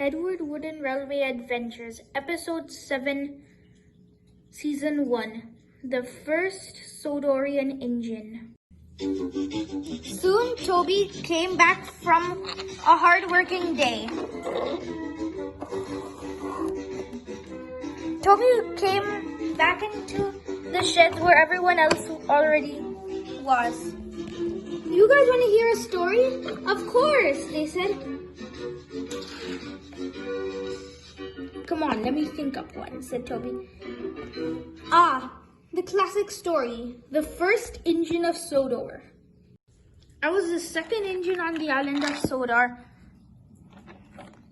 Edward Wooden Railway Adventures, Episode 7, Season 1, The First Sodorian Engine. Soon Toby came back from a hard-working day. Toby came back into the shed where everyone else already was. "You guys want to hear a story?" "Of course," they said. "Come on, let me think up one," said Toby. The classic story, The First Engine of Sodor. I was the second engine on the island of Sodor.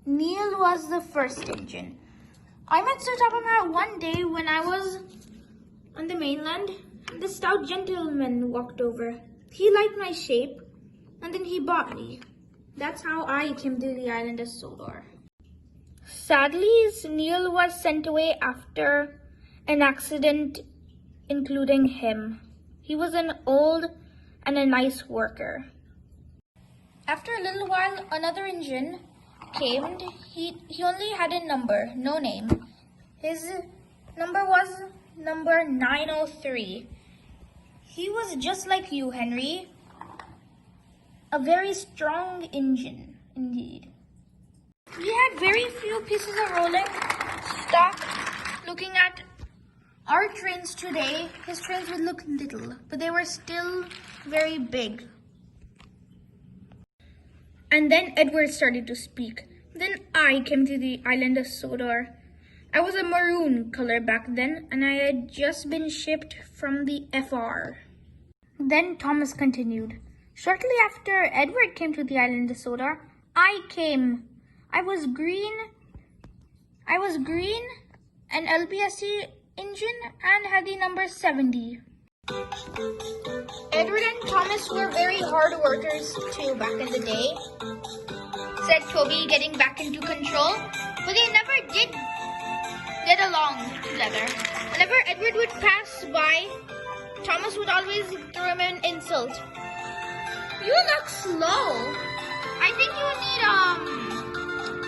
Neil was the first engine. I met Sir Topham one day when I was on the mainland. The stout gentleman walked over. He liked my shape, and then he bought me. That's how I came to the island of Sodor. Sadly, Neil was sent away after an accident, including him. He was an old and a nice worker. After a little while, another engine came. He only had a number, no name. His number was number 903. He was just like you, Henry. A very strong engine, indeed. He had very few pieces of rolling stock. Looking at our trains today, his trains would look little, but they were still very big. And then Edward started to speak. Then I came to the island of Sodor. I was a maroon color back then, and I had just been shipped from the FR. Then Thomas continued. Shortly after Edward came to the island of Sodor, I came. I was green, an LPSC engine, and had the number 70. Edward and Thomas were very hard workers too back in the day, said Toby, getting back into control, but they never did get along together. Whenever Edward would pass by, Thomas would always throw him an insult. "You look slow. I think you need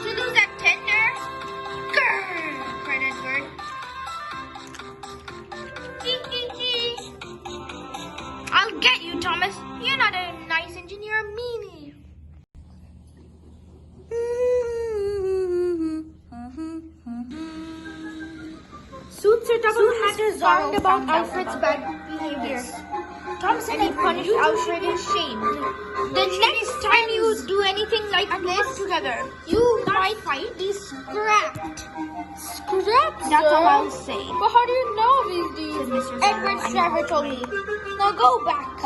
to do that tender." "Grrr," cried Edward. "I'll get you, Thomas. You're not a nice engine, you're a meanie." Soon Sir Topham had found about Alfred's bad behavior. Thomas and he punished Alfred in shame. The next time you do anything like this, you might be scrapped. "Scrapped, that's all I'll say." "But how do you know these deeds?" "Edward's driver told me." "Now go back."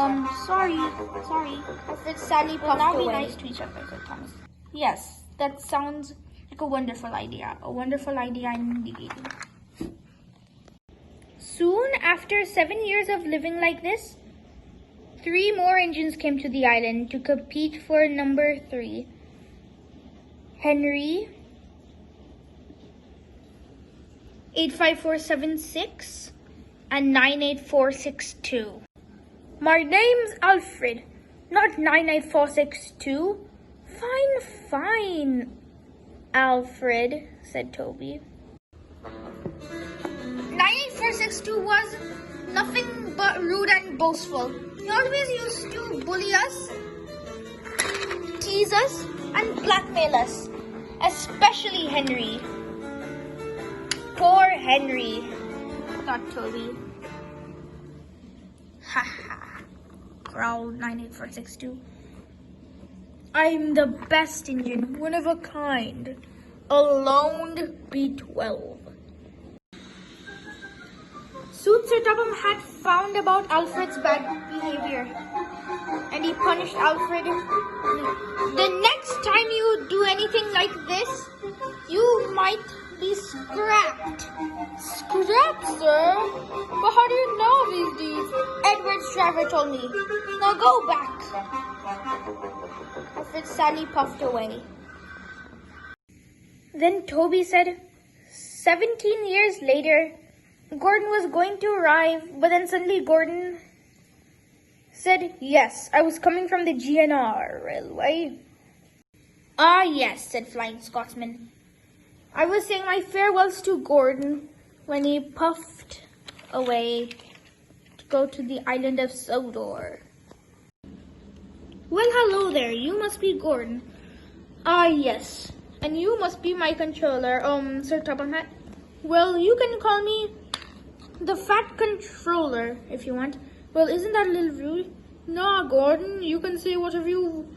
Sorry. Alfred sadly puffed away. Be nice to each other," said Thomas. "Yes, that sounds like a wonderful idea. A wonderful idea indeed." Soon after 7 years of living like this, 3 more engines came to the island to compete for number 3. Henry, 85476, and 98462. "My name's Alfred, not 98462. Fine, Alfred," said Toby. 98462 was nothing but rude and boastful. He always used to bully us, tease us, and blackmail us. Especially Henry. Poor Henry, thought Toby. "Ha ha," growled 98462. "I'm the best engine, one of a kind. A lone B12. Soon Sir Topham had found about Alfred's bad behavior, and he punished Alfred. The next time you do anything like this, you might be scrapped. Scrapped, sir? But how do you know these deeds? Edward's driver told me. Now go back. Alfred sadly puffed away. Then Toby said, 17 years later, Gordon was going to arrive, but then suddenly Gordon said, yes, I was coming from the GNR railway. Ah, yes, said Flying Scotsman. I was saying my farewells to Gordon when he puffed away to go to the island of Sodor. Well, hello there. You must be Gordon. Ah, yes. And you must be my controller, Sir Top of Hat. Well, you can call me the Fat Controller if you want. Well, isn't that a little rude? Nah, Gordon, you can say whatever you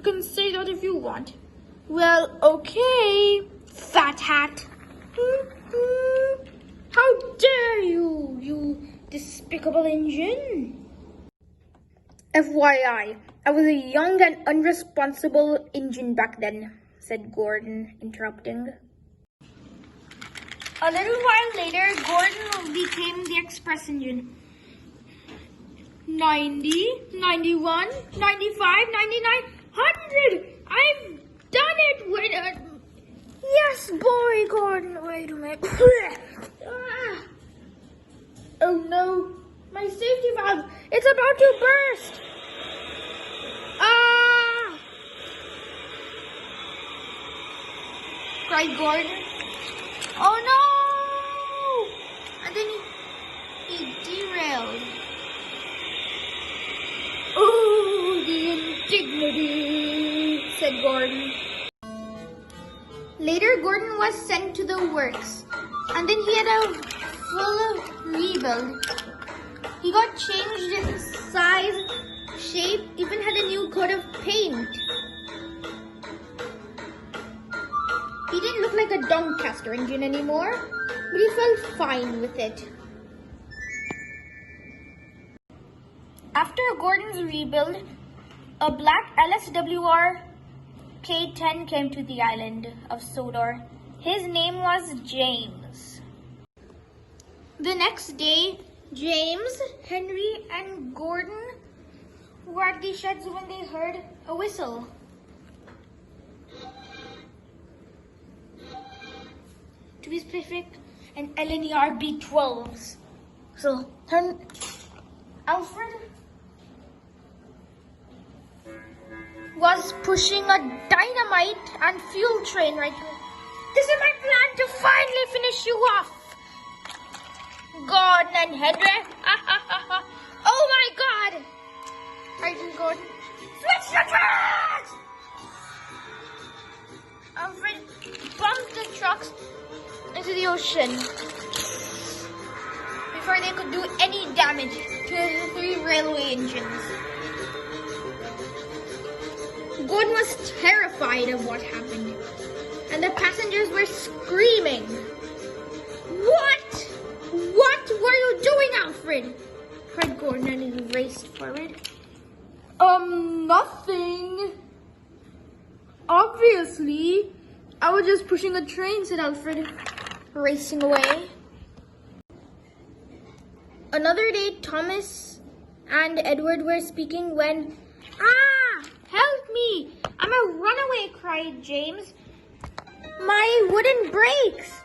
can say that if you want. Well, okay, Fat Hat. How dare you, you despicable engine. FYI, I was a young and unresponsible engine back then, said Gordon, interrupting. A little while later, Gordon became the express engine. 90, 91, 95, 99, 100! I've done it! Wait, yes, boy, Gordon. Wait a minute. Oh no, my safety valve, it's about to burst! Ah! Cried Gordon. Oh no! And then he derailed. Oh, the indignity, said Gordon. Later, Gordon was sent to the works, and then he had a full rebuild. He got changed in size, shape, even had a new coat of paint. He didn't look like a Doncaster engine anymore, but he felt fine with it. After Gordon's rebuild, a black LSWR K10 came to the island of Sodor. His name was James. The next day, James, Henry, and Gordon were at the sheds when they heard a whistle. To be specific, an LNER B12s. So, Alfred was pushing a dynamite and fuel train right here. This is my plan to finally finish you off. Gordon and Henry. Oh my God! Sergeant Gordon. Switch the tracks! Alfred bumped the trucks into the ocean before they could do any damage to the 3 railway engines. Gordon was terrified of what happened, and the passengers were screaming. What? What were you doing, Alfred? Cried Gordon, and he raced forward. Nothing. Obviously, I was just pushing a train, said Alfred, racing away. Another day, Thomas and Edward were speaking when, help me! I'm a runaway, cried James. My wooden brakes!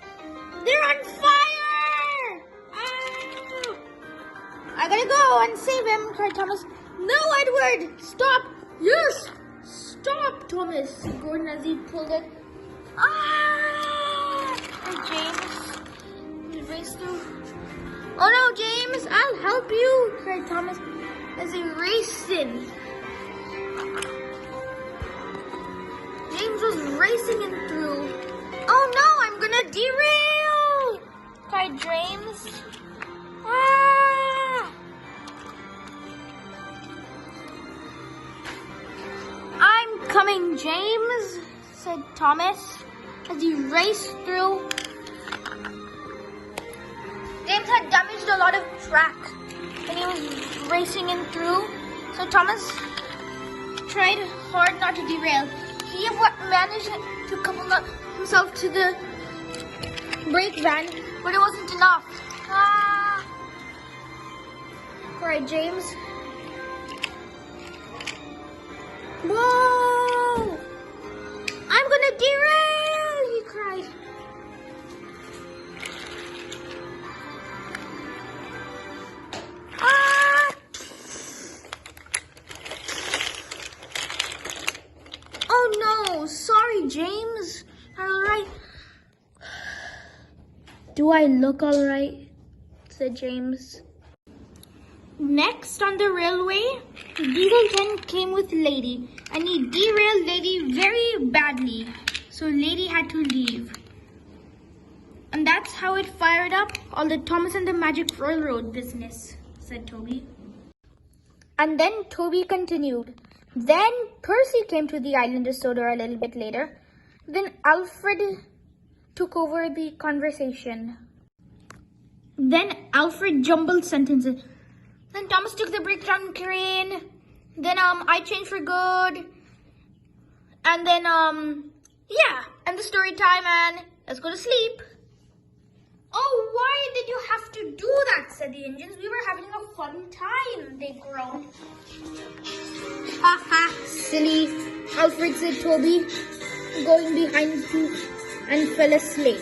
They're on fire! Ah! I gotta go and save him, cried Thomas. No, Edward! Stop! Yes! Stop, Thomas, said Gordon as he pulled it. And James raced through. Oh no, James! I'll help you, cried Thomas as he raced in. James was racing in through. Oh no, I'm gonna derail! Cried James. I'm coming, James, said Thomas as he raced through. James had damaged a lot of track when he was racing in through, so Thomas tried hard not to derail. He managed to couple himself to the brake van, but it wasn't enough. Cried James. Whoa! I'm gonna derail, he cried. Oh no, sorry, James. All right. Do I look all right? Said James. Next on the railway, Diesel 10 came with Lady, and he derailed Lady very badly, so Lady had to leave. And that's how it fired up all the Thomas and the Magic Railroad business, said Toby. And then Toby continued. Then Percy came to the island of Sodor a little bit later. Then Alfred took over the conversation. Then Alfred jumbled sentences. Then Thomas took the breakdown crane. Then I changed for good. And then yeah, and the story time, and let's go to sleep. Oh, why did you have to do that? Said the engines. We were having a fun time, they groaned. Ha ha, silly, Alfred said Toby, going behind the and fell asleep.